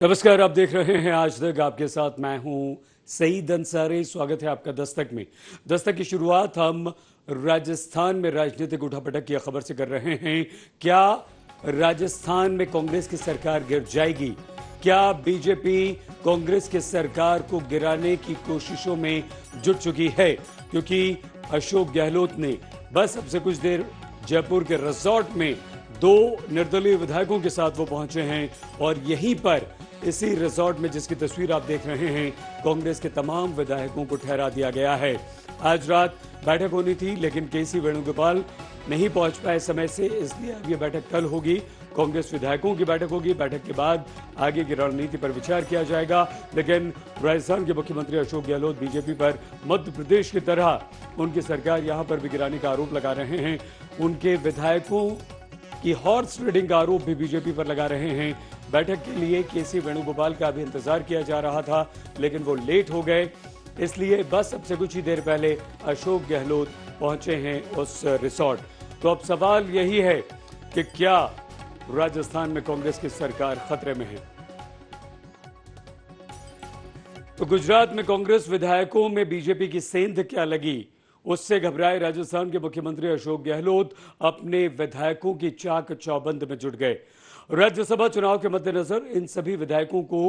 नमस्कार, आप देख रहे हैं आज तक। आपके साथ मैं हूं सईद अंसारी। स्वागत है आपका दस्तक में। दस्तक की शुरुआत हम राजस्थान में राजनीतिक उठापटक की खबर से कर रहे हैं। क्या राजस्थान में कांग्रेस की सरकार गिर जाएगी? क्या बीजेपी कांग्रेस की सरकार को गिराने की कोशिशों में जुट चुकी है? क्योंकि अशोक गहलोत ने बस अब से कुछ देर जयपुर के रिजॉर्ट में दो निर्दलीय विधायकों के साथ वो पहुंचे हैं और यहीं पर इसी रिजॉर्ट में, जिसकी तस्वीर आप देख रहे हैं, कांग्रेस के तमाम विधायकों को ठहरा दिया गया है। आज रात बैठक होनी थी लेकिन केसी वेणुगोपाल नहीं पहुंच पाए समय से, इसलिए अब यह बैठक कल होगी। कांग्रेस विधायकों की बैठक होगी। बैठक के बाद आगे की रणनीति पर विचार किया जाएगा। लेकिन राजस्थान के मुख्यमंत्री अशोक गहलोत बीजेपी पर मध्य प्रदेश की तरह उनकी सरकार यहां पर भी गिराने का आरोप लगा रहे हैं। उनके विधायकों की हॉर्स ट्रेडिंग का आरोप भी बीजेपी पर लगा रहे हैं। बैठक के लिए केसी वेणुगोपाल का भी इंतजार किया जा रहा था लेकिन वो लेट हो गए, इसलिए बस अब से कुछ ही देर पहले अशोक गहलोत पहुंचे हैं उस रिसोर्ट। तो अब सवाल यही है कि क्या राजस्थान में कांग्रेस की सरकार खतरे में है? तो गुजरात में कांग्रेस विधायकों में बीजेपी की सेंध क्या लगी, उससे घबराए राजस्थान के मुख्यमंत्री अशोक गहलोत अपने विधायकों की चाक चौबंद में जुट गए। राज्यसभा चुनाव के मद्देनजर इन सभी विधायकों को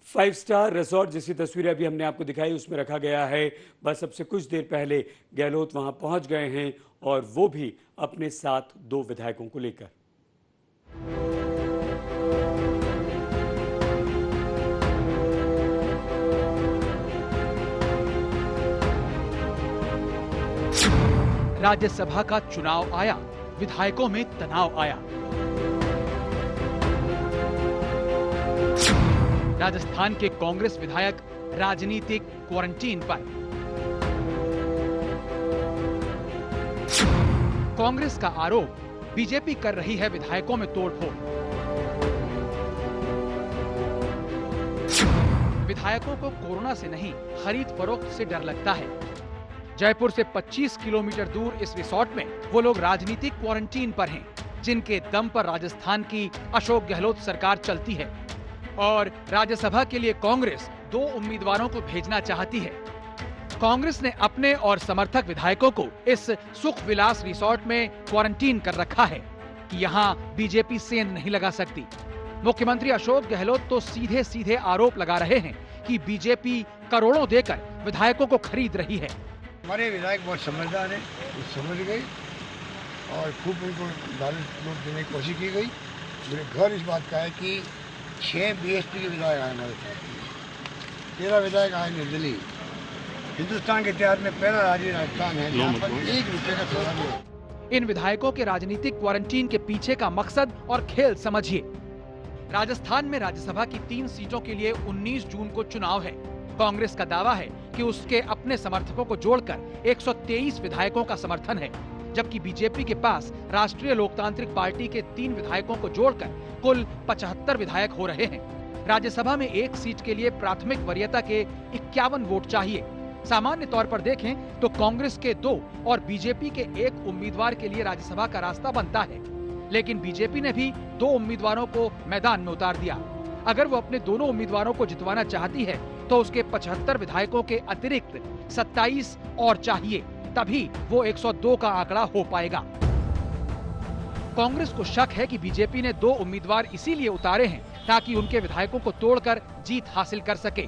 5 स्टार रिसोर्ट, जिसकी तस्वीरें अभी हमने आपको दिखाई, उसमें रखा गया है। बस अब से कुछ देर पहले गहलोत वहां पहुंच गए हैं और वो भी अपने साथ 2 विधायकों को लेकर। राज्यसभा का चुनाव आया, विधायकों में तनाव आया। राजस्थान के कांग्रेस विधायक राजनीतिक क्वारंटीन पर। कांग्रेस का आरोप, बीजेपी कर रही है विधायकों में तोड़फोड़। विधायकों को कोरोना से नहीं, खरीद फरोख्त से डर लगता है। जयपुर से 25 किलोमीटर दूर इस रिसोर्ट में वो लोग राजनीतिक क्वारंटीन पर हैं, जिनके दम पर राजस्थान की अशोक गहलोत सरकार चलती है और राज्यसभा के लिए कांग्रेस 2 उम्मीदवारों को भेजना चाहती है। कांग्रेस ने अपने और समर्थक विधायकों को इस सुख विलास रिसोर्ट में क्वारंटीन कर रखा है कि यहाँ बीजेपी सेंध नहीं लगा सकती। मुख्यमंत्री अशोक गहलोत तो सीधे सीधे आरोप लगा रहे हैं कि बीजेपी करोड़ों देकर विधायकों को खरीद रही है। हमारे विधायक बहुत समझदार है, वो समझ गई और खूब उनको दारू देने की कोशिश की गई। मेरे घर इस बात का है कि 6 बीएसपी के विधायक आए हमारे साथ, 13 विधायक आए निर्दलीय। हिंदुस्तान के इतिहास में पहला राज्य राजस्थान है जहाँ पर 1 रुपये का सौदा नहीं होता। इन विधायकों के राजनीतिक क्वारंटीन के पीछे का मकसद और खेल समझिए। राजस्थान में राज्यसभा की 3 सीटों के लिए 19 जून को चुनाव है। कांग्रेस का दावा है कि उसके अपने समर्थकों को जोड़कर 123 विधायकों का समर्थन है, जबकि बीजेपी के पास राष्ट्रीय लोकतांत्रिक पार्टी के 3 विधायकों को जोड़कर कुल 75 विधायक हो रहे हैं। राज्यसभा में 1 सीट के लिए प्राथमिक वरीयता के 51 वोट चाहिए। सामान्य तौर पर देखें तो कांग्रेस के 2 और बीजेपी के 1 उम्मीदवार के लिए राज्यसभा का रास्ता बनता है, लेकिन बीजेपी ने भी 2 उम्मीदवारों को मैदान में उतार दिया। अगर वो अपने दोनों उम्मीदवारों को जितवाना चाहती है तो उसके 75 विधायकों के अतिरिक्त 27 और चाहिए, तभी वो 102 का आंकड़ा हो पाएगा। कांग्रेस को शक है कि बीजेपी ने 2 उम्मीदवार इसीलिए उतारे हैं ताकि उनके विधायकों को तोड़कर जीत हासिल कर सके।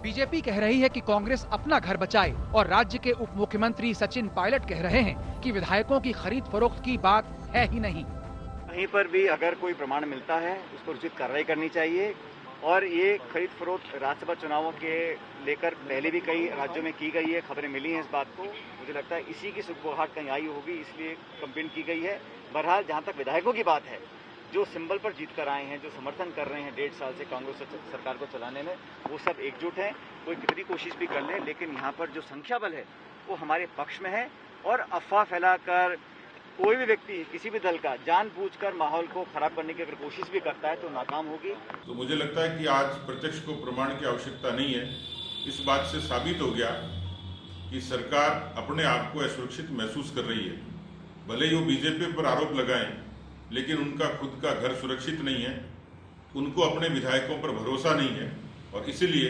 बीजेपी कह रही है कि कांग्रेस अपना घर बचाए और राज्य के उप मुख्यमंत्री सचिन पायलट कह रहे हैं कि विधायकों की खरीद फरोख्त की बात है ही नहीं। कहीं पर भी अगर कोई प्रमाण मिलता है उस पर उचित कार्रवाई करनी चाहिए। और ये खरीद फरोख्त राज्यसभा चुनावों के लेकर पहले भी कई राज्यों में की गई है, खबरें मिली हैं इस बात को। मुझे लगता है इसी की सुखबुगाहट कहीं आई होगी, इसलिए कंप्लेंट की गई है। बहरहाल जहां तक विधायकों की बात है, जो सिंबल पर जीत कर आए हैं, जो समर्थन कर रहे हैं 1.5 साल से कांग्रेस सरकार को चलाने में, वो सब एकजुट हैं। कोई कितनी कोशिश भी कर ले, लेकिन यहाँ पर जो संख्या बल है वो हमारे पक्ष में है। और अफवाह फैलाकर कोई भी व्यक्ति किसी भी दल का जानबूझकर माहौल को खराब करने की अगर कोशिश भी करता है तो नाकाम होगी। तो मुझे लगता है कि आज प्रत्यक्ष को प्रमाण की आवश्यकता नहीं है। इस बात से साबित हो गया कि सरकार अपने आप को असुरक्षित महसूस कर रही है। भले ही वो बीजेपी पर आरोप लगाएं, लेकिन उनका खुद का घर सुरक्षित नहीं है। उनको अपने विधायकों पर भरोसा नहीं है और इसीलिए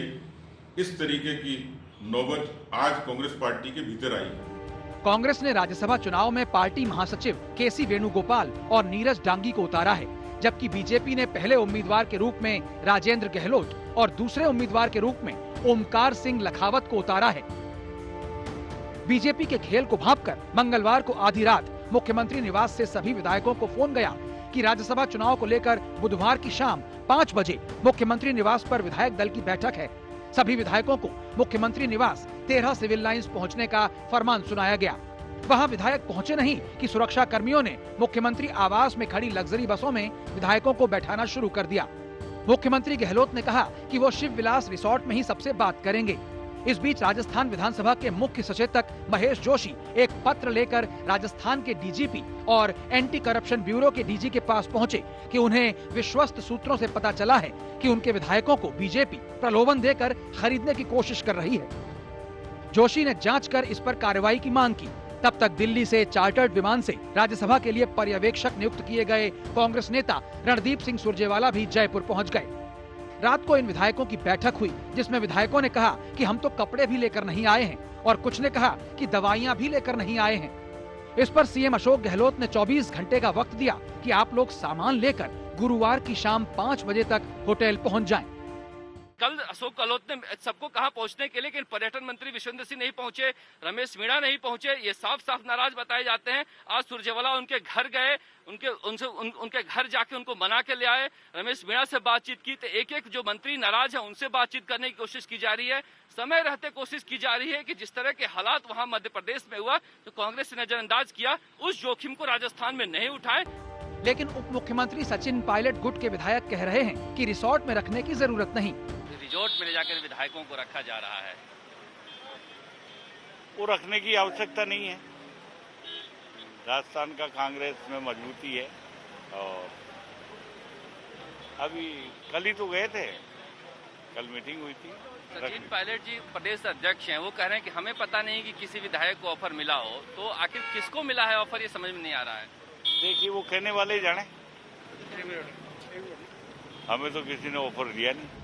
इस तरीके की नौबत आज कांग्रेस पार्टी के भीतर आई है। कांग्रेस ने राज्यसभा चुनाव में पार्टी महासचिव केसी वेणुगोपाल और नीरज डांगी को उतारा है, जबकि बीजेपी ने पहले उम्मीदवार के रूप में राजेंद्र गहलोत और दूसरे उम्मीदवार के रूप में ओमकार सिंह लखावत को उतारा है। बीजेपी के खेल को भांपकर मंगलवार को आधी रात मुख्यमंत्री निवास से सभी विधायकों को फोन गया कि राज्यसभा चुनाव को लेकर बुधवार की शाम 5 बजे मुख्यमंत्री निवास पर विधायक दल की बैठक है। सभी विधायकों को मुख्यमंत्री निवास 13 सिविल लाइंस पहुंचने का फरमान सुनाया गया। वहां विधायक पहुंचे नहीं कि सुरक्षा कर्मियों ने मुख्यमंत्री आवास में खड़ी लग्जरी बसों में विधायकों को बैठाना शुरू कर दिया। मुख्यमंत्री गहलोत ने कहा कि वो शिव विलास रिसोर्ट में ही सबसे बात करेंगे। इस बीच राजस्थान विधानसभा के मुख्य सचेतक महेश जोशी एक पत्र लेकर राजस्थान के डीजीपी और एंटी करप्शन ब्यूरो के डीजी के पास पहुंचे कि उन्हें विश्वस्त सूत्रों से पता चला है कि उनके विधायकों को बीजेपी प्रलोभन देकर खरीदने की कोशिश कर रही है। जोशी ने जांच कर इस पर कार्रवाई की मांग की। तब तक दिल्ली से चार्टर्ड विमान से राज्यसभा के लिए पर्यवेक्षक नियुक्त किए गए कांग्रेस नेता रणदीप सिंह सुरजेवाला भी जयपुर पहुंच गए। रात को इन विधायकों की बैठक हुई, जिसमें विधायकों ने कहा कि हम तो कपड़े भी लेकर नहीं आए हैं और कुछ ने कहा कि दवाइयां भी लेकर नहीं आए हैं। इस पर सीएम अशोक गहलोत ने 24 घंटे का वक्त दिया कि आप लोग सामान लेकर गुरुवार की शाम 5 बजे तक होटल पहुंच जाएं। कल अशोक गहलोत ने सबको कहा पहुंचने के लिए, लेकिन पर्यटन मंत्री विश्वेंद्र सिंह नहीं पहुंचे, रमेश मीणा नहीं पहुंचे, ये साफ साफ नाराज बताए जाते हैं। आज सुरजेवाला उनके घर गए, उनके घर जाके उनको मना के ले आए, रमेश मीणा से बातचीत की, तो एक एक जो मंत्री नाराज है उनसे बातचीत करने की कोशिश की जा रही है। समय रहते कोशिश की जा रही है कि जिस तरह के हालात वहां मध्य प्रदेश में हुआ तो कांग्रेस ने नजरअंदाज किया, उस जोखिम को राजस्थान में नहीं उठाए। लेकिन उप मुख्यमंत्री सचिन पायलट गुट के विधायक कह रहे हैं कि रिसोर्ट में रखने की जरूरत नहीं। रिजॉर्ट में ले जाकर विधायकों को रखा जा रहा है, वो रखने की आवश्यकता नहीं है। राजस्थान का कांग्रेस में मजबूती है और अभी कल ही तो गए थे, कल मीटिंग हुई थी। सचिन पायलट जी प्रदेश अध्यक्ष हैं, वो कह रहे हैं कि हमें पता नहीं कि किसी विधायक को ऑफर मिला हो, तो आखिर किसको मिला है ऑफर, ये समझ में नहीं आ रहा है। देखिए वो कहने वाले ही जाने, हमें तो किसी ने ऑफर दिया नहीं।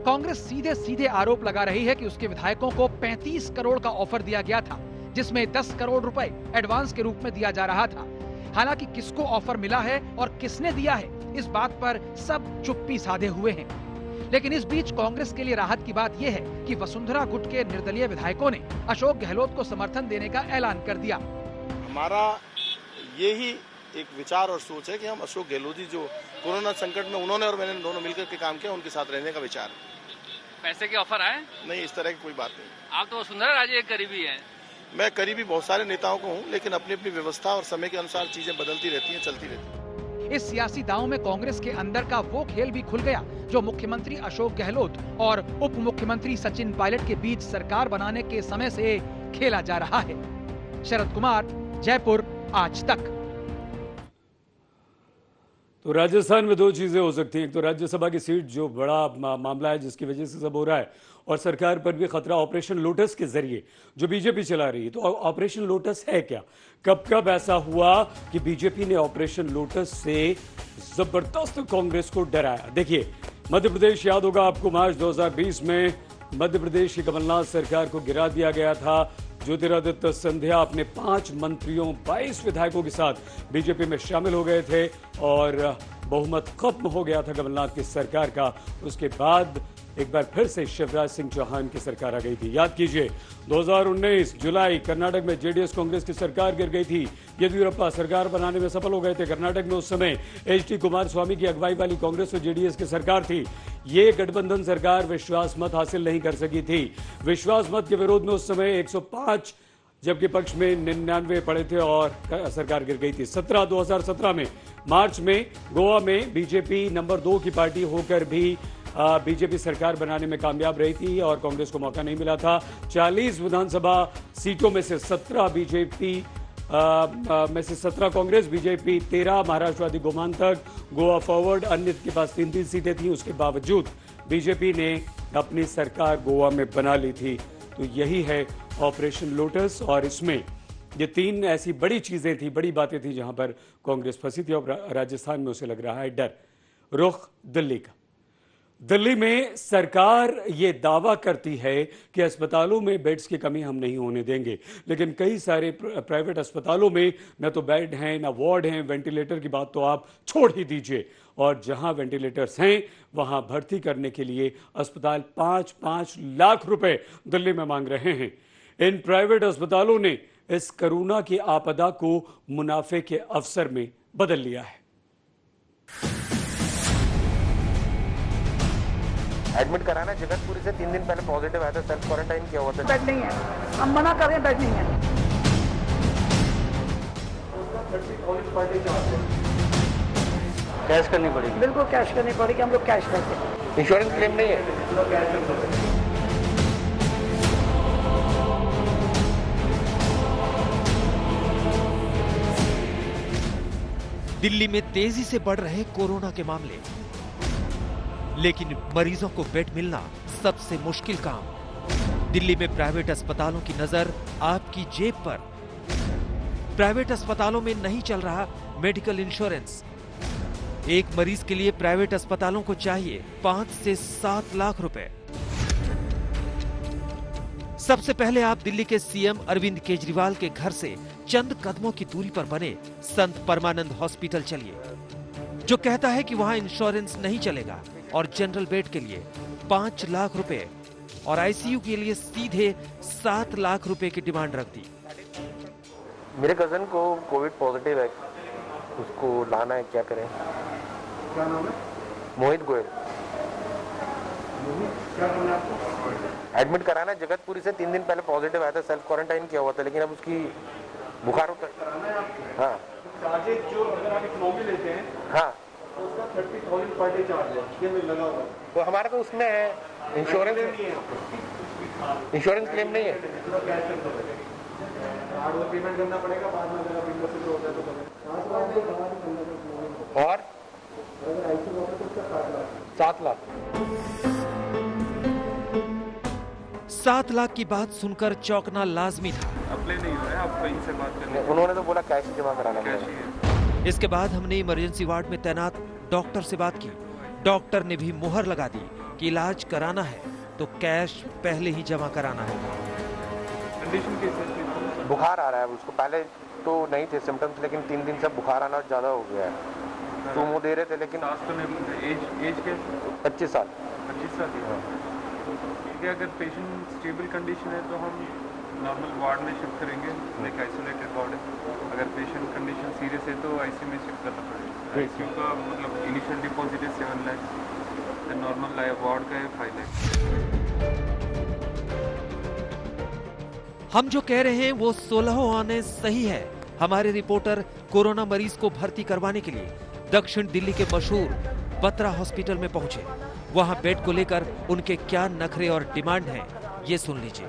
कांग्रेस सीधे सीधे आरोप लगा रही है कि उसके विधायकों को 35 करोड़ का ऑफर दिया गया था, जिसमें 10 करोड़ रुपए एडवांस के रूप में दिया जा रहा था। हालांकि किसको ऑफर मिला है और किसने दिया है, इस बात पर सब चुप्पी साधे हुए हैं। लेकिन इस बीच कांग्रेस के लिए राहत की बात यह है कि वसुंधरा गुट के निर्दलीय विधायकों ने अशोक गहलोत को समर्थन देने का ऐलान कर दिया। हमारा यही एक विचार और सोच है कि हम अशोक गहलोत जी जो कोरोना संकट में उन्होंने और मैंने दोनों मिलकर के काम किया, उनके साथ रहने का विचार। पैसे के ऑफर आए? नहीं, इस तरह की कोई बात नहीं। आप तो वसुंधरा राजे के करीबी हैं। मैं करीबी बहुत सारे नेताओं को हूँ, लेकिन अपनी अपनी व्यवस्था और समय के अनुसार चीजें बदलती रहती हैं, चलती रहती हैं। इस सियासी दांव में कांग्रेस के अंदर का वो खेल भी खुल गया जो मुख्यमंत्री अशोक गहलोत और उप मुख्यमंत्री सचिन पायलट के बीच सरकार बनाने के समय से खेला जा रहा है। शरद कुमार, जयपुर, आज तक। तो राजस्थान में दो चीजें हो सकती हैं, एक तो राज्यसभा की सीट जो बड़ा मामला है जिसकी वजह से सब हो रहा है, और सरकार पर भी खतरा ऑपरेशन लोटस के जरिए जो बीजेपी चला रही है। तो ऑपरेशन लोटस है क्या, कब ऐसा हुआ कि बीजेपी ने ऑपरेशन लोटस से जबरदस्त कांग्रेस को डराया। देखिए, मध्य प्रदेश याद होगा आपको, मार्च 2020 में मध्य प्रदेश की कमलनाथ सरकार को गिरा दिया गया था। ज्योतिरादित्य सिंधिया अपने 5 मंत्रियों 22 विधायकों के साथ बीजेपी में शामिल हो गए थे और बहुमत खत्म हो गया था कमलनाथ की सरकार का। उसके बाद एक बार फिर से शिवराज सिंह चौहान की सरकार आ गई थी। याद कीजिए, 2019 जुलाई कर्नाटक में जेडीएस कांग्रेस की सरकार गिर गई थी। येदियुरप्पा सरकार बनाने में सफल हो गए थे। कर्नाटक में उस समय एचडी कुमारस्वामी की अगुवाई वाली कांग्रेस और जेडीएस की सरकार थी। ये गठबंधन सरकार विश्वास मत हासिल नहीं कर सकी थी। विश्वास मत के विरोध में उस समय 105 जबकि पक्ष में 99 पड़े थे और सरकार गिर गई थी। 2017 में मार्च में गोवा में बीजेपी नंबर 2 की पार्टी होकर भी बीजेपी सरकार बनाने में कामयाब रही थी और कांग्रेस को मौका नहीं मिला था। 40 विधानसभा सीटों में से 17 बीजेपी में से 17 कांग्रेस, बीजेपी 13, महाराष्ट्रवादी गोमांतक, गोवा फॉरवर्ड, अन्य के पास 3-3 सीटें थी। उसके बावजूद बीजेपी ने अपनी सरकार गोवा में बना ली थी। तो यही है ऑपरेशन लोटस और इसमें ये 3 ऐसी बड़ी चीजें थी, बड़ी बातें थी जहां पर कांग्रेस फंसी थी और राजस्थान में उसे लग रहा है डर। रुख दिल्ली का। दिल्ली में सरकार ये दावा करती है कि अस्पतालों में बेड्स की कमी हम नहीं होने देंगे, लेकिन कई सारे प्राइवेट अस्पतालों में न तो बेड हैं, न वार्ड हैं, वेंटिलेटर की बात तो आप छोड़ ही दीजिए। और जहां वेंटिलेटर्स हैं वहां भर्ती करने के लिए अस्पताल 5-5 लाख रुपए दिल्ली में मांग रहे हैं। इन प्राइवेट अस्पतालों ने इस कोरोना की आपदा को मुनाफे के अवसर में बदल लिया है। एडमिट कराना जगतपुरी से 3 दिन पहले पॉजिटिव आया था, सेल्फ क्वारंटाइन किया हुआ था। बेड नहीं है, हम मना कर रहे हैं, बेड नहीं है। कैश करनी पड़ेगी, बिल्कुल कैश करनी पड़ेगी, हम लोग कैश करते हैं। इंश्योरेंस क्लेम नहीं है। दिल्ली में तेजी से बढ़ रहे कोरोना के मामले, लेकिन मरीजों को बेड मिलना सबसे मुश्किल काम। दिल्ली में प्राइवेट अस्पतालों की नजर आपकी जेब पर। प्राइवेट अस्पतालों में नहीं चल रहा मेडिकल इंश्योरेंस। एक मरीज के लिए प्राइवेट अस्पतालों को चाहिए 5 से 7 लाख रुपए। सबसे पहले आप दिल्ली के सीएम अरविंद केजरीवाल के घर से चंद कदमों की दूरी पर बने संत परमानंद हॉस्पिटल चलिए, जो कहता है कि वहां इंश्योरेंस नहीं चलेगा और जनरल बेड के लिए 5 लाख रुपए और आईसीयू के लिए सीधे 7 लाख रुपए की डिमांड रख दी। मेरे कजन को कोविड पॉजिटिव है, उसको लाना है, क्या करें? क्या नाम है? मोहित गोयल। क्या करना है आपको? एडमिट कराना है जगतपुरी से 3 दिन पहले पॉजिटिव आया था, सेल्फ क्वारंटाइन किया हुआ था, लेकिन अब उसकी बुखार होता है। हाँ चार्जेस जो अगर आप इकोनॉमी लेते हैं, हाँ, तो उसका 30,000 पर डे चार्ज है, ये में लगा हुआ है। तो हमारा तो उसमें है इंश्योरेंस क्लेम नहीं है। पेमेंट करना पड़ेगा बाद में, अगर बिल से होता है तो और 7 लाख। 7 लाख की बात सुनकर चौंकना लाजमी था। अप्लाई नहीं हो रहा है, आप कहीं से बात करने। उन्होंने तो बोला कैश जमा कराना पड़ेगा। इसके बाद हमने इमरजेंसी वार्ड में तैनात डॉक्टर से बात की। डॉक्टर ने भी मुहर लगा दी कि इलाज कराना है तो कैश पहले ही जमा कराना है। कंडीशन कैसी है? बुखार आ रहा है उसको, पहले तो नहीं थे सिम्टम्स, लेकिन 3 दिन से बुखार आना ज्यादा हो गया है। तो वो दे रहे थे, लेकिन एज क्या? 25 साल। 25 साल ठीक है। अगर पेशेंट स्टेबल कंडीशन है तो हम नॉर्मल वार्ड में शिफ्ट करेंगे, एक आइसोलेटेड वार्ड है। अगर पेशेंट कंडीशन सीरियस है तो आईसीयू में शिफ्ट करना पड़ेगा। आईसीयू का मतलब इनिशियल डिपॉजिट है 7 लाख, नॉर्मल वार्ड का है 5 लाख। हम जो कह रहे हैं वो 16 आने सही है। हमारे रिपोर्टर कोरोना मरीज को भर्ती करवाने के लिए दक्षिण दिल्ली के मशहूर बत्रा हॉस्पिटल में पहुंचे। वहां बेड को लेकर उनके क्या नखरे और डिमांड हैं, ये सुन लीजिए।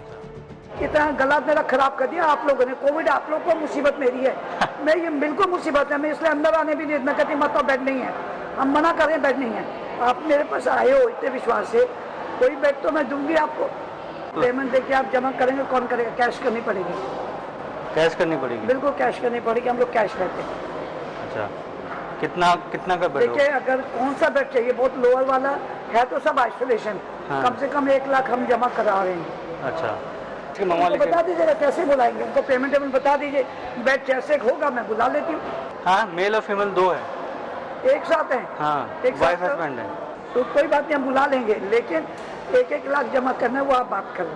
इतना गला मेरा खराब कर दिया आप लोगों ने। कोविड आप लोगों को मुसीबत मेरी है, मैं ये बिल्कुल मुसीबत है। मैं इसलिए अंदर आने भी नहीं, मैं कहती मतलब बेड नहीं है, हम मना कर रहे हैं, बेड नहीं है। आप मेरे पास आए हो इतने विश्वास से, कोई बेड तो मैं दूंगी आपको। पेमेंट देखिए आप जमा करेंगे, कौन करेगा? कैश करनी पड़ेगी। कैश करनी पड़ेगी? बिल्कुल कैश करनी पड़ेगी, हम लोग कैश करते हैं। अच्छा, कितना का बेड? देखिए अगर कौन सा बेड चाहिए, बहुत लोअर वाला है तो सब आइसोलेशन। हाँ। कम से कम 1 लाख हम जमा करा रहे हैं। अच्छा, उनको बता दीजिएगा कैसे बुलाएंगे, उनको पेमेंट बता दीजिए। बेड जैसे होगा मैं बुला लेती हूँ। हाँ, मेल और फीमेल 2 है, एक साथ है। हाँ, एक वाइफ साथ हस्बैंड है। तो कोई बात नहीं, हम बुला लेंगे, लेकिन 1-1 लाख जमा करना है वो आप बात करो।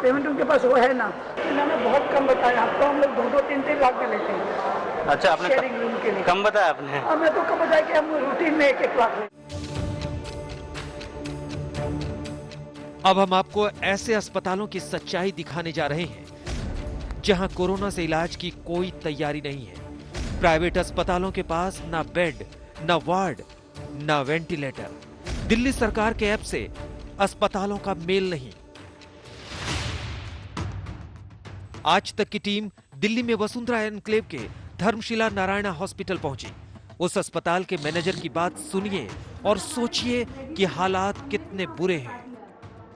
पेमेंट उनके पास वो है ना। मैंने बहुत कम बताया आपको, हम लोग 2-2, 3-3 लाख में लेते हैं। अच्छा, आपने शेयरिंग रूम के लिए कम बताया आपने? अब मैं तो कम बताया कि हम रूटीन में 1-1 लाख लेते। अब हम आपको ऐसे अस्पतालों की सच्चाई दिखाने जा रहे हैं जहां कोरोना से इलाज की कोई तैयारी नहीं है। प्राइवेट अस्पतालों के पास ना बेड, ना वार्ड, ना वेंटिलेटर। दिल्ली सरकार के ऐप से अस्पतालों का मेल नहीं। आज तक की टीम दिल्ली में वसुंधरा एनक्लेव के धर्मशिला नारायणा हॉस्पिटल पहुंची। उस अस्पताल के मैनेजर की बात सुनिए और सोचिए कि हालात कितने बुरे हैं।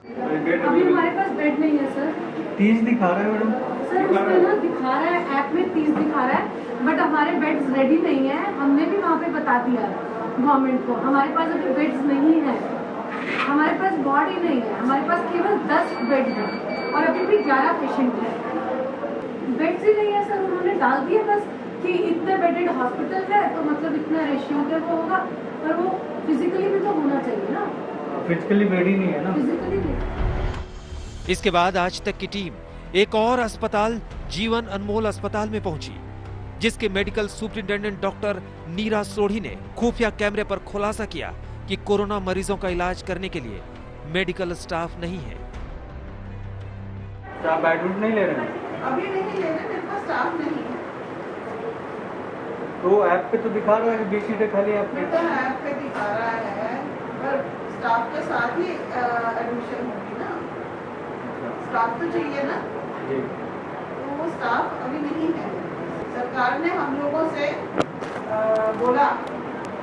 अभी हमारे पास बेड नहीं है सर। 30 दिखा रहा है मैडम। सर उसमें ना दिखा रहा है, ऐप में 30 दिखा रहा है, बट हमारे बेड्स रेडी नहीं है। हमने भी वहाँ पे बता दिया है। गवर्नमेंट को। हमारे पास अभी बेड्स नहीं है, हमारे पास बॉडी नहीं है, हमारे पास केवल 10 बेड है और अभी भी 11 पेशेंट है। बेड्स ही नहीं है सर, उन्होंने डाल दिया बस कि इतने बेडेड हॉस्पिटल है तो मतलब इतना रेशियो पे वो होगा, पर वो फिजिकली भी तो होना चाहिए ना। फिजिकली बेड ही नहीं है ना। फिजिकली नहीं। इसके बाद आज तक की टीम एक और अस्पताल जीवन अनमोल अस्पताल में पहुंची, जिसके मेडिकल सुपरिंटेंडेंट डॉक्टर नीरा सोढ़ी ने खुफिया कैमरे पर खुलासा किया कि कोरोना मरीजों का इलाज करने के लिए मेडिकल स्टाफ नहीं है। आप एडमिट नहीं ले रहे हैं? अभी नहीं ले रहे, मेरे पास स्टाफ नहीं है। तो ऐप पे तो दिखा रहा है कि 20 सीटें खाली हैं आपके। तो ऐप पे दिखा रहा है, पर स्टाफ के साथ ही एडमिशन होगी ना, स्टाफ तो चाहिए ना। तो वो स्टाफ अभी नहीं है। सरकार ने हम लोगों से बोला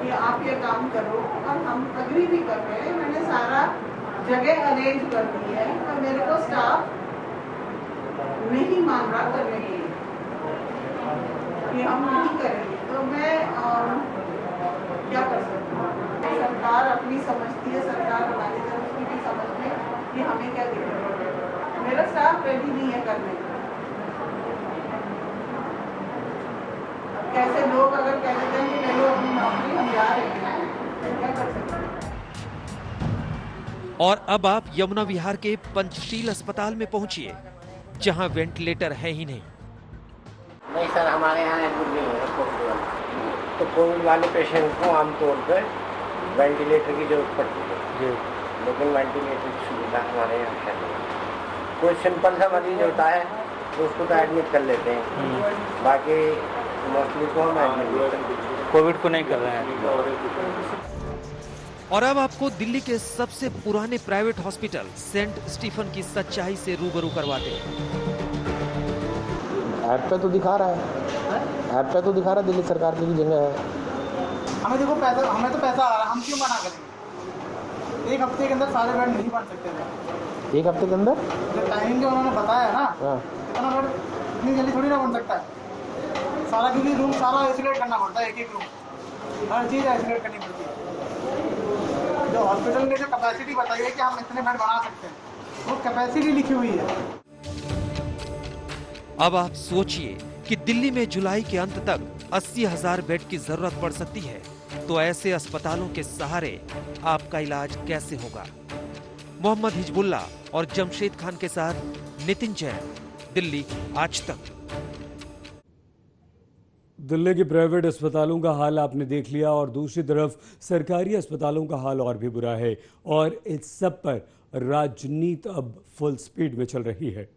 कि आप ये काम करो और हम अग्री भी कर रहे हैं। मैंने सारा जगह अरेंज कर दी है, पर मेरे को स्टाफ नहीं मान रहा करने के लिए कि हम नहीं करेंगे। तो मैं क्या कर सकती हूँ? सरकार अपनी समझती है, सरकार हमारी तरफ की भी समझ ले कि हमें क्या देना। मेरा स्टाफ रेडी नहीं है करने का। कैसे लोग अगर कहते हैं कि ले लो अपनी नौकरी, हम जा रहे हैं, तो क्या कर सकते हैं? और अब आप यमुना विहार के पंचशील अस्पताल में पहुंचिए, जहां वेंटिलेटर है ही नहीं। नहीं सर, हमारे यहाँ एडमिट नहीं है कोविड वाले। तो कोविड वाले पेशेंट को आमतौर पर वेंटिलेटर की जरूरत पड़ती है, लेकिन वेंटिलेटर की सुविधा हमारे यहाँ है नहीं। कोई सिंपल सा मरीज होता है तो उसको तो एडमिट कर लेते हैं, बाकी मोस्टली को हम एडमिट नहीं करते, कोविड को नहीं कर रहे हैं। और अब आपको दिल्ली के सबसे पुराने प्राइवेट हॉस्पिटल सेंट स्टीफन की सच्चाई से रूबरू करवाते हैं। ऐप पे तो दिखा रहा है, ऐप पे तो दिखा रहा है दिल्ली सरकार की भी जगह है। हमें देखो पैसा, हमें तो पैसा आ रहा है, हम क्यों मना करेंगे? एक हफ्ते के अंदर सारे बेड नहीं बन सकते थे। एक हफ्ते के अंदर जो टाइमिंग जो उन्होंने बताया ना, इतना बेड इतनी जल्दी थोड़ी ना बन सकता है सारा, क्योंकि रूम सारा आइसोलेट करना पड़ता है, एक एक रूम हर चीज़ आइसोलेट करनी पड़ती है। जो हॉस्पिटल ने जो कैपेसिटी बताई है कि हम इतने बेड बना सकते हैं, वो कैपेसिटी लिखी हुई है। अब आप सोचिए कि दिल्ली में जुलाई के अंत तक 80,000 बेड की जरूरत पड़ सकती है, तो ऐसे अस्पतालों के सहारे आपका इलाज कैसे होगा? मोहम्मद हिजबुल्ला और जमशेद खान के साथ नितिन जैन, दिल्ली आज तक। दिल्ली के प्राइवेट अस्पतालों का हाल आपने देख लिया और दूसरी तरफ सरकारी अस्पतालों का हाल और भी बुरा है, और इस सब पर राजनीति अब फुल स्पीड में चल रही है।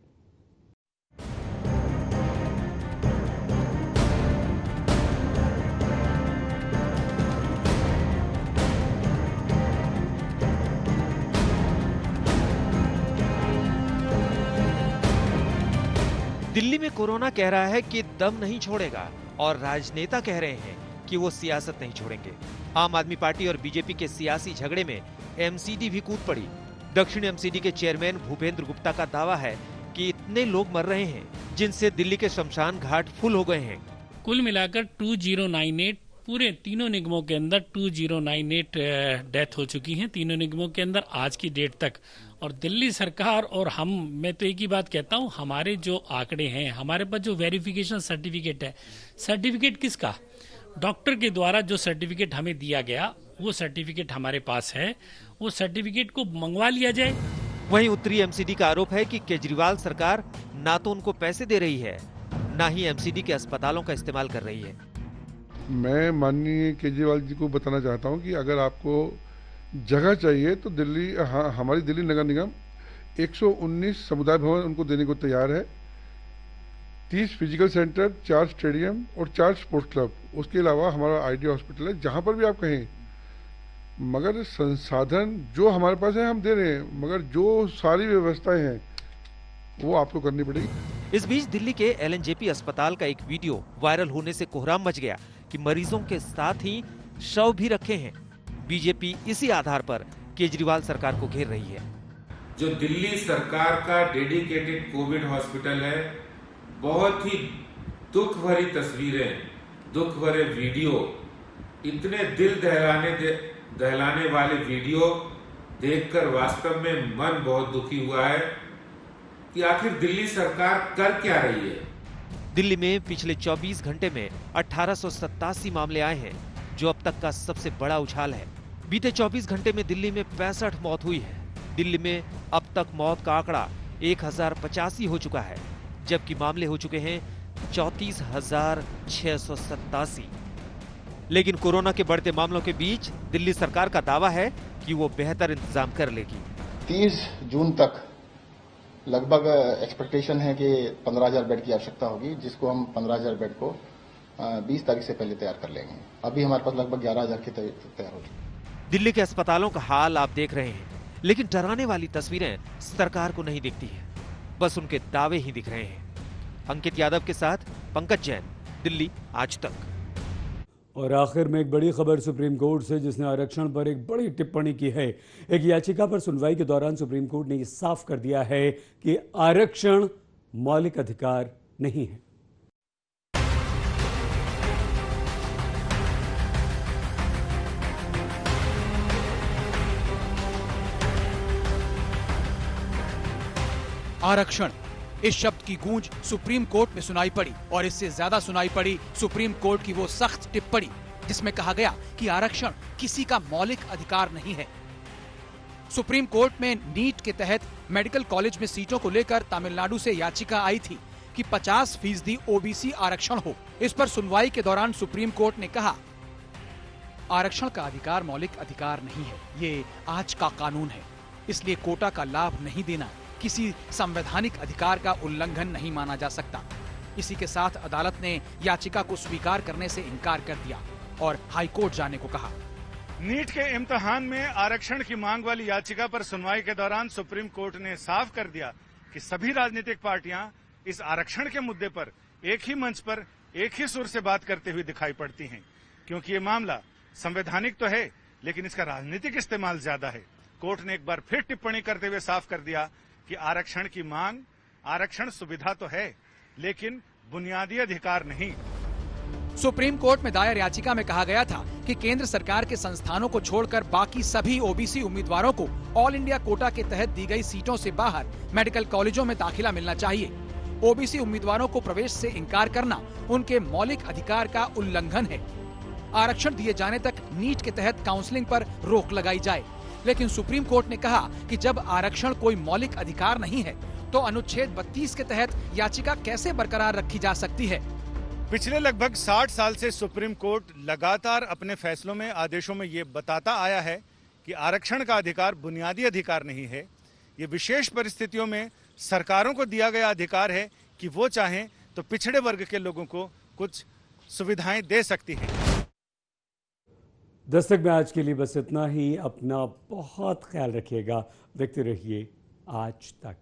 दिल्ली में कोरोना कह रहा है कि दम नहीं छोड़ेगा और राजनेता कह रहे हैं कि वो सियासत नहीं छोड़ेंगे। आम आदमी पार्टी और बीजेपी के सियासी झगड़े में एमसीडी भी कूद पड़ी। दक्षिण एमसीडी के चेयरमैन भूपेंद्र गुप्ता का दावा है कि इतने लोग मर रहे हैं जिनसे दिल्ली के शमशान घाट फुल हो गए हैं। कुल मिलाकर 2098 पूरे तीनों निगमों के अंदर 2098 डेथ हो चुकी हैं, तीनों निगमों के अंदर आज की डेट तक। और दिल्ली सरकार और मैं तो एक ही बात कहता हूं, हमारे जो आंकड़े हैं, हमारे पास जो वेरिफिकेशन सर्टिफिकेट है, सर्टिफिकेट किसका? डॉक्टर के द्वारा जो सर्टिफिकेट हमें दिया गया वो सर्टिफिकेट हमारे पास है, वो सर्टिफिकेट को मंगवा लिया जाए। वहीं उत्तरी एमसीडी का आरोप है कि केजरीवाल सरकार ना तो उनको पैसे दे रही है, ना ही एमसीडी के अस्पतालों का इस्तेमाल कर रही है। मैं माननीय केजरीवाल जी को बताना चाहता हूं कि अगर आपको जगह चाहिए तो दिल्ली, हमारी दिल्ली नगर निगम 119 समुदाय भवन उनको देने को तैयार है, 30 फिजिकल सेंटर, 4 स्टेडियम और 4 स्पोर्ट्स क्लब। उसके अलावा हमारा आईडी हॉस्पिटल है, जहां पर भी आप कहें। मगर संसाधन जो हमारे पास है हम दे रहे हैं, मगर जो सारी व्यवस्थाएं हैं वो आपको करनी पड़ेगी। इस बीच दिल्ली के एलएनजेपी अस्पताल का एक वीडियो वायरल होने से कोहराम मच गया कि मरीजों के साथ ही शव भी रखे हैं। बीजेपी इसी आधार पर केजरीवाल सरकार को घेर रही है। जो दिल्ली सरकार का डेडिकेटेड कोविड हॉस्पिटल है, बहुत ही दुख भरी तस्वीरें, दुख भरे वीडियो इतने दिल दहलाने वाले वीडियो देखकर वास्तव में मन बहुत दुखी हुआ है कि आखिर दिल्ली सरकार कर क्या रही है। दिल्ली में पिछले 24 घंटे में 1887 मामले आए हैं, जो अब तक का सबसे बड़ा उछाल है। बीते 24 घंटे में दिल्ली में 65 मौत हुई है। दिल्ली में अब तक मौत का आंकड़ा 1085 हो चुका है, जबकि मामले हो चुके हैं 34,687। लेकिन कोरोना के बढ़ते मामलों के बीच दिल्ली सरकार का दावा है कि वो बेहतर इंतजाम कर लेगी। 30 जून तक लगभग एक्सपेक्टेशन है कि 15,000 बेड की आवश्यकता होगी, जिसको हम 15,000 बेड को 20 तारीख से पहले तैयार कर लेंगे। अभी हमारे पास लगभग 11,000 की तैयार हो चुकी है। दिल्ली के अस्पतालों का हाल आप देख रहे हैं, लेकिन डराने वाली तस्वीरें सरकार को नहीं दिखती हैं, बस उनके दावे ही दिख रहे हैं। अंकित यादव के साथ पंकज जैन, दिल्ली आज तक। और आखिर में एक बड़ी खबर सुप्रीम कोर्ट से, जिसने आरक्षण पर एक बड़ी टिप्पणी की है। एक याचिका पर सुनवाई के दौरान सुप्रीम कोर्ट ने यह साफ कर दिया है कि आरक्षण मौलिक अधिकार नहीं है। आरक्षण, इस शब्द की गूंज सुप्रीम कोर्ट में सुनाई पड़ी, और इससे ज्यादा सुनाई पड़ी सुप्रीम कोर्ट की वो सख्त टिप्पणी जिसमें कहा गया कि आरक्षण किसी का मौलिक अधिकार नहीं है। सुप्रीम कोर्ट में नीट के तहत मेडिकल कॉलेज में सीटों को लेकर तमिलनाडु से याचिका आई थी कि 50% ओबीसी आरक्षण हो। इस पर सुनवाई के दौरान सुप्रीम कोर्ट ने कहा, आरक्षण का अधिकार मौलिक अधिकार नहीं है, ये आज का कानून है, इसलिए कोटा का लाभ नहीं देना किसी संवैधानिक अधिकार का उल्लंघन नहीं माना जा सकता। इसी के साथ अदालत ने याचिका को स्वीकार करने से इनकार कर दिया और हाईकोर्ट जाने को कहा। नीट के इम्तिहान में आरक्षण की मांग वाली याचिका पर सुनवाई के दौरान सुप्रीम कोर्ट ने साफ कर दिया कि सभी राजनीतिक पार्टियां इस आरक्षण के मुद्दे पर एक ही मंच पर एक ही सुर से बात करते हुए दिखाई पड़ती हैं, क्योंकि ये मामला संवैधानिक तो है, लेकिन इसका राजनीतिक इस्तेमाल ज्यादा है। कोर्ट ने एक बार फिर टिप्पणी करते हुए साफ कर दिया कि आरक्षण की मांग, आरक्षण सुविधा तो है, लेकिन बुनियादी अधिकार नहीं। सुप्रीम कोर्ट में दायर याचिका में कहा गया था कि केंद्र सरकार के संस्थानों को छोड़कर बाकी सभी ओबीसी उम्मीदवारों को ऑल इंडिया कोटा के तहत दी गई सीटों से बाहर मेडिकल कॉलेजों में दाखिला मिलना चाहिए। ओबीसी उम्मीदवारों को प्रवेश से इनकार करना उनके मौलिक अधिकार का उल्लंघन है। आरक्षण दिए जाने तक नीट के तहत काउंसलिंग पर रोक लगाई जाए, लेकिन सुप्रीम कोर्ट ने कहा कि जब आरक्षण कोई मौलिक अधिकार नहीं है तो अनुच्छेद 32 के तहत याचिका कैसे बरकरार रखी जा सकती है। पिछले लगभग 60 साल से सुप्रीम कोर्ट लगातार अपने फैसलों में, आदेशों में ये बताता आया है कि आरक्षण का अधिकार बुनियादी अधिकार नहीं है। ये विशेष परिस्थितियों में सरकारों को दिया गया अधिकार है कि वो चाहें तो पिछड़े वर्ग के लोगों को कुछ सुविधाएं दे सकती हैं। दस्तक में आज के लिए बस इतना ही। अपना बहुत ख्याल रखिएगा। देखते रहिए आज तक।